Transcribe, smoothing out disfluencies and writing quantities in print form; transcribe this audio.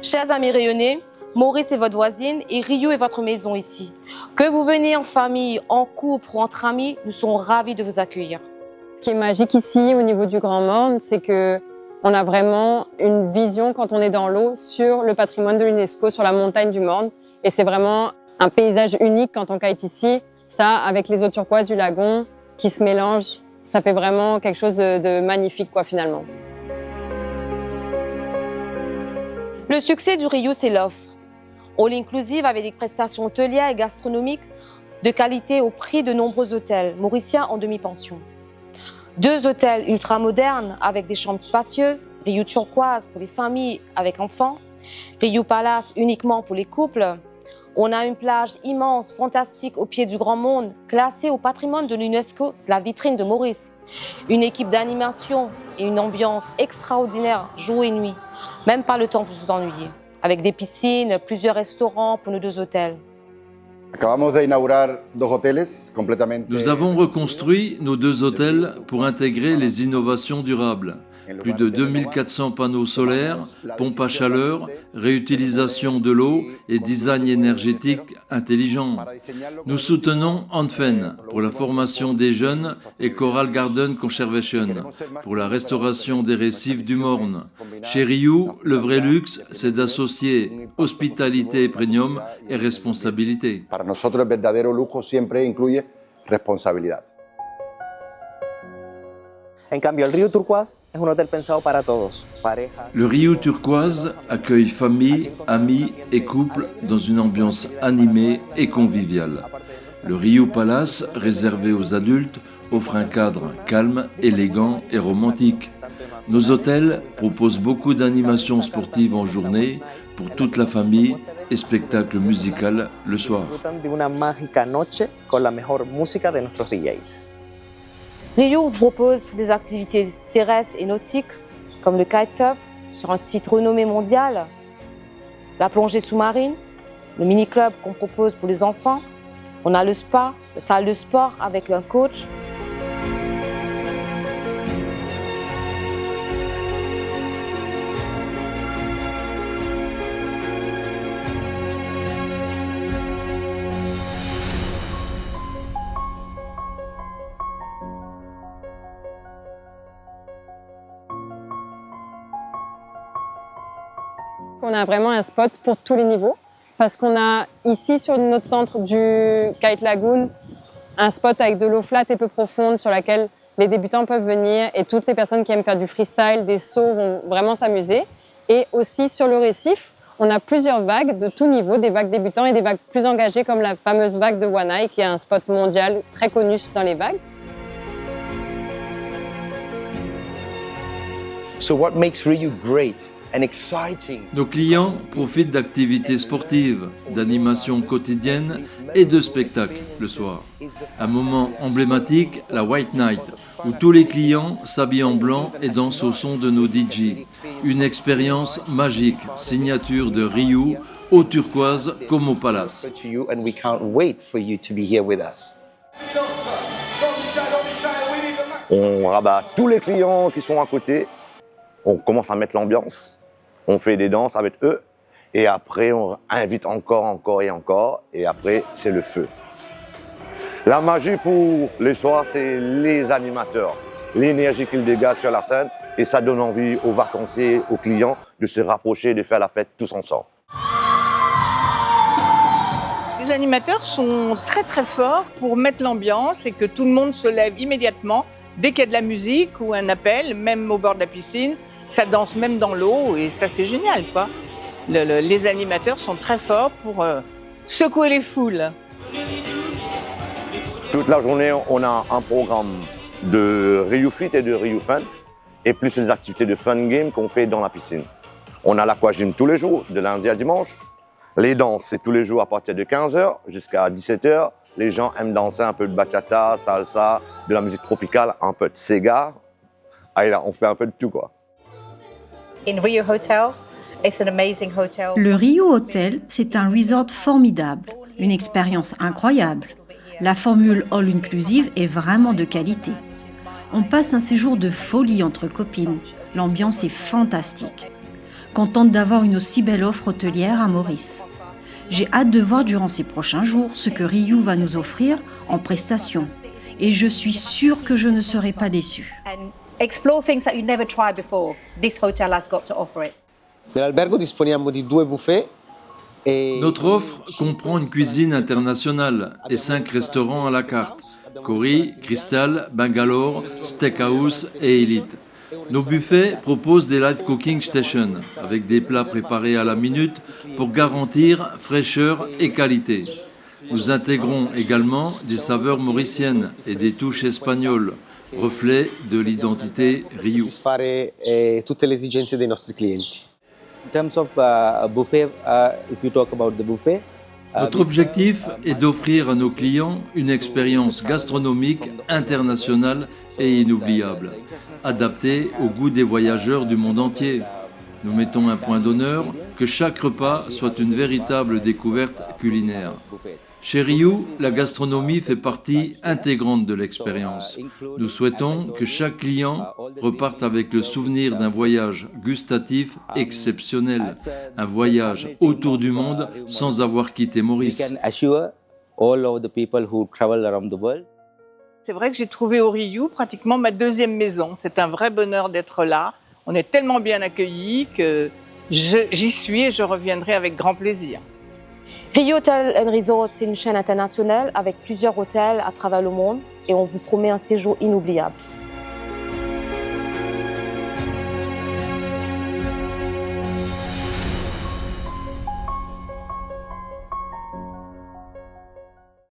Chers amis rayonnés, Maurice est votre voisine et Rio est votre maison ici. Que vous veniez en famille, en couple ou entre amis, nous serons ravis de vous accueillir. Ce qui est magique ici, au niveau du Grand Morne, c'est que on a vraiment une vision quand on est dans l'eau sur le patrimoine de l'UNESCO, sur la montagne du Morne. Et c'est vraiment un paysage unique quand on kite ici. Ça, avec les eaux turquoises du lagon qui se mélangent, ça fait vraiment quelque chose de magnifique, quoi, finalement. Le succès du Rio, c'est l'offre. All inclusive avec des prestations hôtelières et gastronomiques de qualité au prix de nombreux hôtels mauriciens en demi-pension. 2 hôtels ultra-modernes avec des chambres spacieuses, Rio Turquoise pour les familles avec enfants, Rio Palace uniquement pour les couples. On a une plage immense, fantastique au pied du Grand Monde, classée au patrimoine de l'UNESCO, c'est la vitrine de Maurice. Une équipe d'animation et une ambiance extraordinaire jour et nuit, même pas le temps pour vous ennuyer. Avec des piscines, plusieurs restaurants pour nos 2 hôtels. Nous avons reconstruit nos 2 hôtels pour intégrer les innovations durables. Plus de 2400 panneaux solaires, pompes à chaleur, réutilisation de l'eau et design énergétique intelligent. Nous soutenons Anfen pour la formation des jeunes et Coral Garden Conservation pour la restauration des récifs du Morne. Chez Rio, le vrai luxe, c'est d'associer hospitalité premium et responsabilité. Para nosotros el verdadero lujo siempre incluye responsabilidad. En cambio, el Rio Turquoise es un hotel pensado para todos, parejas. Le Rio Turquoise accueille familles, amis et couples dans une ambiance animée et conviviale. Le Rio Palace, réservé aux adultes, offre un cadre calme, élégant et romantique. Nos hôtels proposent beaucoup d'animations sportives en journée pour toute la famille et spectacles musicaux le soir. Disfrutan de una mágica noche con la mejor música de nuestros DJs. Rio vous propose des activités terrestres et nautiques, comme le kitesurf sur un site renommé mondial, la plongée sous-marine, le mini-club qu'on propose pour les enfants. On a le spa, la salle de sport avec un coach. On a vraiment un spot pour tous les niveaux parce qu'on a ici sur notre centre du Kite Lagoon un spot avec de l'eau flat et peu profonde sur laquelle les débutants peuvent venir et toutes les personnes qui aiment faire du freestyle, des sauts vont vraiment s'amuser. Et aussi sur le récif, on a plusieurs vagues de tout niveau, des vagues débutants et des vagues plus engagées comme la fameuse vague de Wanai qui est un spot mondial très connu dans les vagues. So what makes Rio great and exciting? Nos clients profitent d'activités sportives, d'animations quotidiennes et de spectacles le soir. Un moment emblématique, la White Night, où tous les clients s'habillent en blanc et dansent au son de nos DJ. Une expérience magique, signature de Rio, au turquoise comme au Palace. And we can't wait for you to be here with us. On rabat tous les clients qui sont à côté. On commence à mettre l'ambiance. On fait des danses avec eux. Et après, on invite encore. Et après, c'est le feu. La magie pour les soirs, c'est les animateurs. L'énergie qu'ils dégagent sur la scène. Et ça donne envie aux vacanciers, aux clients de se rapprocher, de faire la fête tous ensemble. Les animateurs sont très très forts pour mettre l'ambiance et que tout le monde se lève immédiatement dès qu'il y a de la musique ou un appel, même au bord de la piscine. Ça danse même dans l'eau et ça c'est génial, quoi. Les animateurs sont très forts pour secouer les foules. Toute la journée, on a un programme de Rio Fit et de Rio Fun, et plus les activités de fun game qu'on fait dans la piscine. On a l'aquagym tous les jours, de lundi à dimanche. Les danses, c'est tous les jours à partir de 15h jusqu'à 17h. Les gens aiment danser un peu de bachata, salsa, de la musique tropicale, un peu de Sega. Allez là, on fait un peu de tout, quoi. Le Rio Hotel, c'est un resort formidable, une expérience incroyable. La formule all-inclusive est vraiment de qualité. On passe un séjour de folie entre copines. L'ambiance est fantastique. Contente d'avoir une aussi belle offre hôtelière à Maurice. J'ai hâte de voir durant ces prochains jours ce que Riu va nous offrir en prestations. Et je suis sûre que je ne serai pas déçue. Explore things that you never tried before. This hotel has got to offer it. Nell'albergo disponiamo di 2 buffets. Notre offre comprend une cuisine internationale et 5 restaurants à la carte. Cori, Crystal, Bangalore, Steakhouse et Elite. Nos buffets proposent des live cooking stations avec des plats préparés à la minute pour garantir fraîcheur et qualité. Nous intégrons également des saveurs mauriciennes et des touches espagnoles, reflet de l'identité Riu. Soddisfare tutte le esigenze dei nostri clienti. In terms of buffet, if you talk about the buffet, Notre objectif est d'offrir à nos clients une expérience gastronomique internationale et inoubliable, adaptée au goût des voyageurs du monde entier. Nous mettons un point d'honneur que chaque repas soit une véritable découverte culinaire. Chez Riu, la gastronomie fait partie intégrante de l'expérience. Nous souhaitons que chaque client reparte avec le souvenir d'un voyage gustatif exceptionnel, un voyage autour du monde sans avoir quitté Maurice. C'est vrai que j'ai trouvé au Riu pratiquement ma deuxième maison. C'est un vrai bonheur d'être là. On est tellement bien accueillis que j'y suis et je reviendrai avec grand plaisir. Riu Hotel & Resort, c'est une chaîne internationale avec plusieurs hôtels à travers le monde et on vous promet un séjour inoubliable.